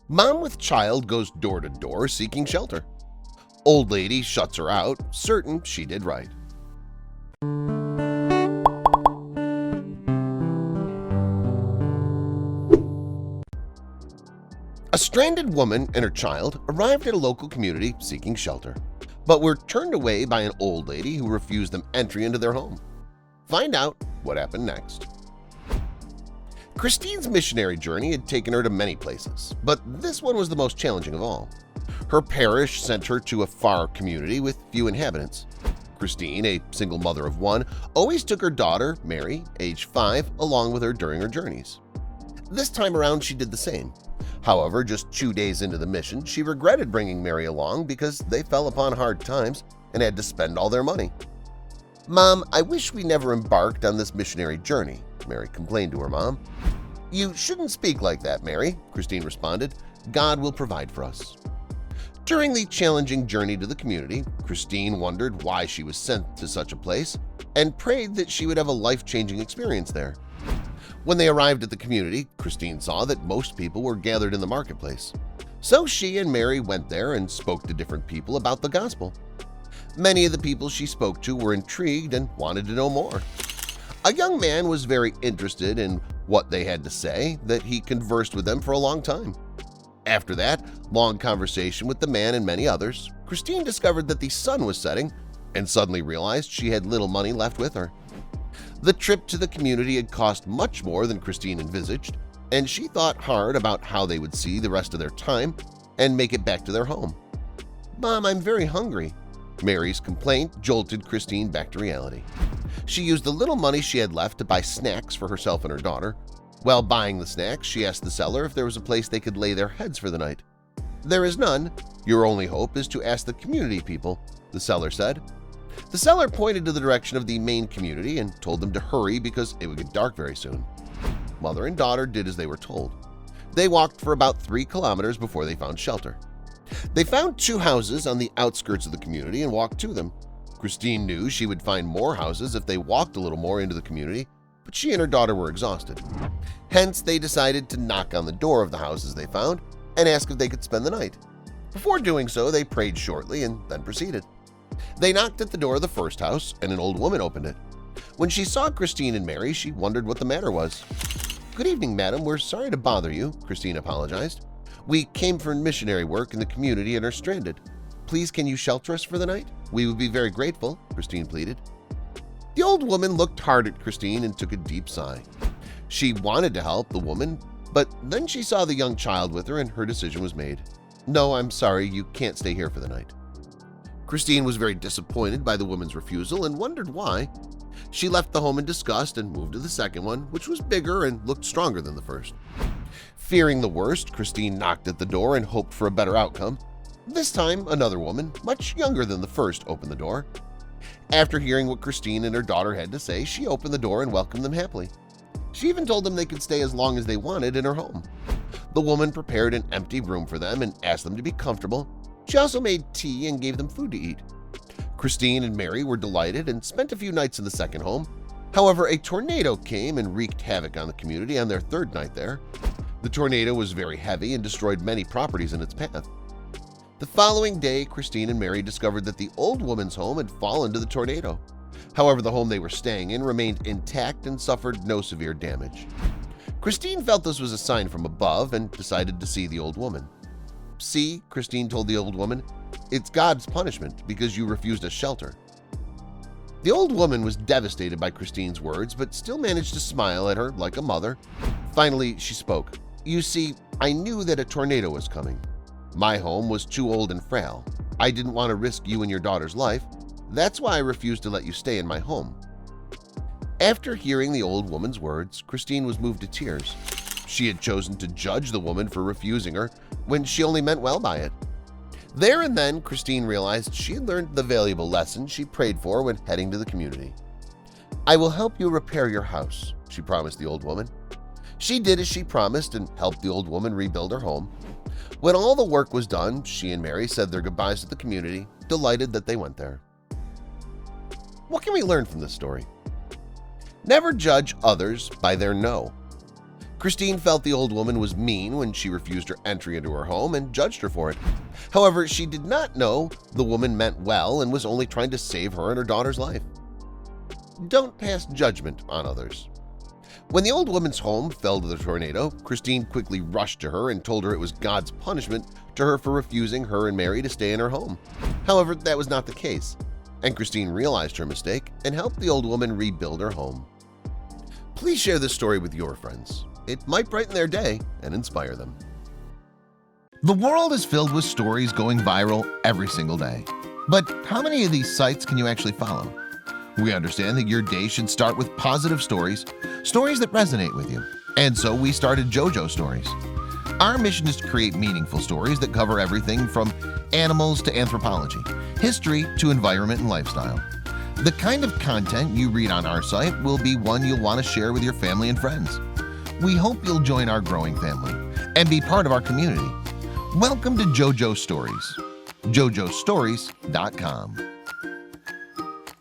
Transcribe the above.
Mom with child goes door to door seeking shelter. Old lady shuts her out, certain she did right. A stranded woman and her child arrived at a local community seeking shelter, but were turned away by an old lady who refused them entry into their home. Find out what happened next. Christine's missionary journey had taken her to many places, but this one was the most challenging of all. Her parish sent her to a far community with few inhabitants. Christine, a single mother of one, always took her daughter, Mary, age 5, along with her during her journeys. This time around she did the same. However, just 2 days into the mission, she regretted bringing Mary along because they fell upon hard times and had to spend all their money. "Mom, I wish we never embarked on this missionary journey," Mary complained to her mom. "You shouldn't speak like that, Mary," Christine responded. "God will provide for us." During the challenging journey to the community, Christine wondered why she was sent to such a place and prayed that she would have a life-changing experience there. When they arrived at the community, Christine saw that most people were gathered in the marketplace. So she and Mary went there and spoke to different people about the gospel. Many of the people she spoke to were intrigued and wanted to know more. A young man was very interested in what they had to say that he conversed with them for a long time. After that long conversation with the man and many others, Christine discovered that the sun was setting and suddenly realized she had little money left with her. The trip to the community had cost much more than Christine envisaged, and she thought hard about how they would see the rest of their time and make it back to their home. "Mom, I'm very hungry." Mary's complaint jolted Christine back to reality. She used the little money she had left to buy snacks for herself and her daughter. While buying the snacks, she asked the seller if there was a place they could lay their heads for the night. "There is none. Your only hope is to ask the community people," the seller said. The seller pointed to the direction of the main community and told them to hurry because it would get dark very soon. Mother and daughter did as they were told. They walked for about 3 kilometers before they found shelter. They found 2 houses on the outskirts of the community and walked to them. Christine knew she would find more houses if they walked a little more into the community, but she and her daughter were exhausted. Hence, they decided to knock on the door of the houses they found and ask if they could spend the night. Before doing so, they prayed shortly and then proceeded. They knocked at the door of the first house, and an old woman opened it. When she saw Christine and Mary, she wondered what the matter was. "Good evening, madam. We're sorry to bother you," Christine apologized. "We came for missionary work in the community and are stranded. Please, can you shelter us for the night? We would be very grateful," Christine pleaded. The old woman looked hard at Christine and took a deep sigh. She wanted to help the woman, but then she saw the young child with her and her decision was made. "No, I'm sorry, you can't stay here for the night." Christine was very disappointed by the woman's refusal and wondered why. She left the home in disgust and moved to the second one, which was bigger and looked stronger than the first. Fearing the worst, Christine knocked at the door and hoped for a better outcome. This time, another woman, much younger than the first, opened the door. After hearing what Christine and her daughter had to say, she opened the door and welcomed them happily. She even told them they could stay as long as they wanted in her home. The woman prepared an empty room for them and asked them to be comfortable. She also made tea and gave them food to eat. Christine and Mary were delighted and spent a few nights in the second home. However, a tornado came and wreaked havoc on the community on their third night there. The tornado was very heavy and destroyed many properties in its path. The following day, Christine and Mary discovered that the old woman's home had fallen to the tornado. However, the home they were staying in remained intact and suffered no severe damage. Christine felt this was a sign from above and decided to see the old woman. "See," Christine told the old woman, "it's God's punishment because you refused us shelter." The old woman was devastated by Christine's words but still managed to smile at her like a mother. Finally, she spoke. "You see, I knew that a tornado was coming. My home was too old and frail. I didn't want to risk you and your daughter's life. That's why I refused to let you stay in my home." After hearing the old woman's words, Christine was moved to tears. She had chosen to judge the woman for refusing her when she only meant well by it. There and then, Christine realized she had learned the valuable lesson she prayed for when heading to the community. "I will help you repair your house," she promised the old woman. She did as she promised and helped the old woman rebuild her home. When all the work was done, she and Mary said their goodbyes to the community, delighted that they went there. What can we learn from this story? Never judge others by their no. Christine felt the old woman was mean when she refused her entry into her home and judged her for it. However, she did not know the woman meant well and was only trying to save her and her daughter's life. Don't pass judgment on others. When the old woman's home fell to the tornado, Christine quickly rushed to her and told her it was God's punishment to her for refusing her and Mary to stay in her home. However, that was not the case, and Christine realized her mistake and helped the old woman rebuild her home. Please share this story with your friends. It might brighten their day and inspire them. The world is filled with stories going viral every single day. But how many of these sites can you actually follow? We understand that your day should start with positive stories, stories that resonate with you. And so we started JoJo Stories. Our mission is to create meaningful stories that cover everything from animals to anthropology, history to environment and lifestyle. The kind of content you read on our site will be one you'll want to share with your family and friends. We hope you'll join our growing family and be part of our community. Welcome to JoJo Stories. JoJoStories.com.